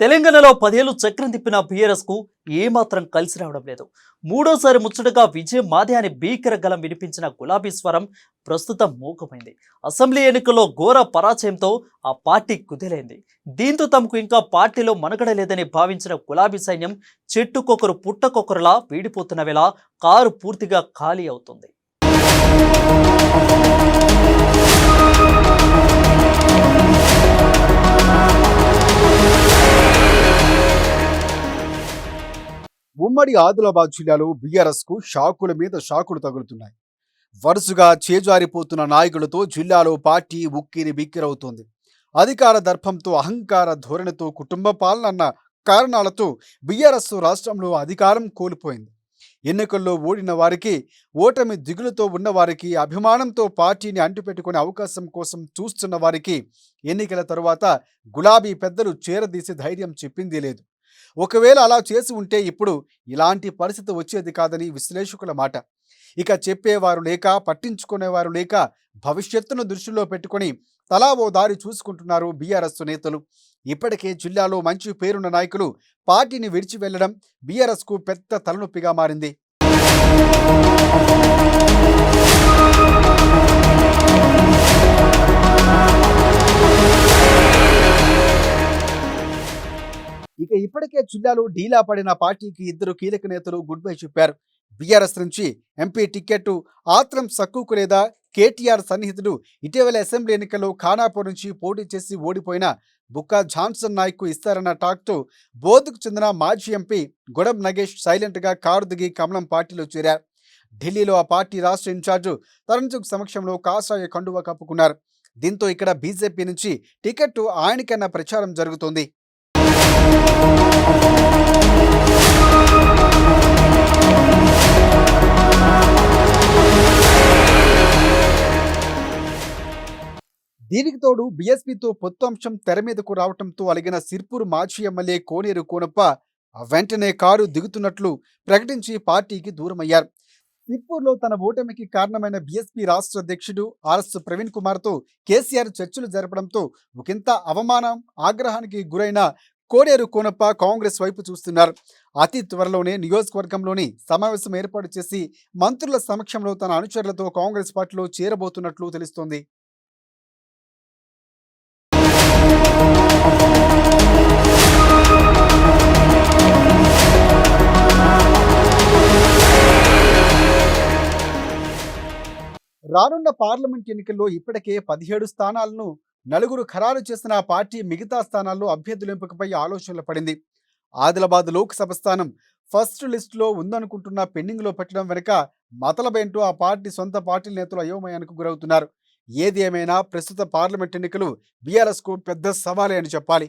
తెలంగాణలో 10 ఏళ్లు చక్రం తిప్పిన బీఆర్ఎస్ కు ఏమాత్రం కలిసి రావడం లేదు. మూడోసారి ముచ్చటగా విజయం మాదే అని భీకర గలం వినిపించిన గులాబీ స్వరం ప్రస్తుతం మూకమైంది. అసెంబ్లీ ఎన్నికల్లో ఘోర పరాజయంతో ఆ పార్టీ కుదేలైంది. దీంతో తమకు ఇంకా పార్టీలో మనుగడ లేదని భావించిన గులాబీ సైన్యం చెట్టుకొకరు పుట్టకొకరులా వీడిపోతున్న వేళ కారు పూర్తిగా ఖాళీ అవుతుంది. ఉమ్మడి ఆదిలాబాద్ జిల్లాలో బీఆర్ఎస్ కు షాకుల మీద షాకులు తగులుతున్నాయి. వరుసగా చేజారిపోతున్న నాయకులతో జిల్లాలో పార్టీ ఉక్కిరి బిక్కిరవుతోంది. అధికార దర్పంతో, అహంకార ధోరణితో, కుటుంబ పాలన అన్న కారణాలతో బీఆర్ఎస్ రాష్ట్రంలో అధికారం కోల్పోయింది. ఎన్నికల్లో ఓడిన వారికి, ఓటమి దిగులుతో ఉన్న వారికి, అభిమానంతో పార్టీని అంటిపెట్టుకునే అవకాశం కోసం చూస్తున్న వారికి ఎన్నికల తరువాత గులాబీ పెద్దలు చేరదీసి ధైర్యం చెప్పింది లేదు. ఒకవేళ అలా చేసి ఉంటే ఇప్పుడు ఇలాంటి పరిస్థితి వచ్చేది కాదని విశ్లేషకుల మాట. ఇక చెప్పేవారు లేక, పట్టించుకునేవారు లేక, భవిష్యత్తును దృష్టిలో పెట్టుకుని తలా ఓ దారి చూసుకుంటున్నారు బీఆర్ఎస్ నేతలు. ఇప్పటికే జిల్లాలో మంచి పేరున్న నాయకులు పార్టీని విడిచి వెళ్లడం బీఆర్ఎస్ కు పెద్ద తలనొప్పిగా మారింది. ఇక ఇప్పటికే జిల్లాలో డీలా పడిన పార్టీకి ఇద్దరు కీలక నేతలు గుడ్ బై చెప్పారు. బీఆర్ఎస్ నుంచి ఎంపీ టికెట్ ఆత్రం సక్కుకు లేదా కేటీఆర్ సన్నిహితుడు ఇటీవల అసెంబ్లీ ఎన్నికల్లో ఖానాపూర్ నుంచి పోటీ చేసి ఓడిపోయిన బుక్కా జాన్సన్ నాయక్ ఇస్తారన్న టాక్తో బోధకు చెందిన మాజీ ఎంపీ గొడబ్ నగేష్ సైలెంట్గా కారు దిగి కమలం పార్టీలో చేరారు. ఢిల్లీలో ఆ పార్టీ రాష్ట్ర ఇన్ఛార్జు తరుణ్ చుగ్ సమక్షంలో కాషాయ కండువా కప్పుకున్నారు. దీంతో ఇక్కడ బీజేపీ నుంచి టికెట్ ఆయనకన్నా ప్రచారం జరుగుతోంది. దీనికి తోడు బీఎస్పీతో పొత్తు అంశం తెర మీదకు రావడంతో అలిగిన సిర్పూర్ మాజీ ఎమ్మెల్యే కోనేరు కోనప్ప వెంటనే కారు దిగుతున్నట్లు ప్రకటించి పార్టీకి దూరమయ్యారు. సిర్పూర్లో తన ఓటమికి కారణమైన బీఎస్పీ రాష్ట్ర అధ్యక్షుడు ఆర్ఎస్ ప్రవీణ్ కుమార్తో కేసీఆర్ చర్చలు జరపడంతో ఒకంత అవమానం, ఆగ్రహానికి గురైన కోనేరు కోనప్ప కాంగ్రెస్ వైపు చూస్తున్నారు. అతి త్వరలోనే నియోజకవర్గంలోని సమావేశం ఏర్పాటు చేసి మంత్రుల సమక్షంలో తన అనుచరులతో కాంగ్రెస్ పార్టీలో చేరబోతున్నట్లు తెలుస్తోంది. రానున్న పార్లమెంట్ ఎన్నికల్లో ఇప్పటికే 17 స్థానాలను నలుగురు ఖరారు చేసిన ఆ పార్టీ మిగతా స్థానాల్లో అభ్యర్థుల ఎంపికపై ఆలోచనలు పడింది. ఆదిలాబాద్ లోక్సభ స్థానం ఫస్ట్ లిస్టులో ఉందనుకుంటున్న పెండింగ్లో పెట్టడం వెనుక మతలబేంటో ఆ పార్టీ సొంత పార్టీ నేతలు అయోమయానికి గురవుతున్నారు. ఏది ఏమైనా ప్రస్తుత పార్లమెంట్ ఎన్నికలు బీఆర్ఎస్కు పెద్ద సవాలే అని చెప్పాలి.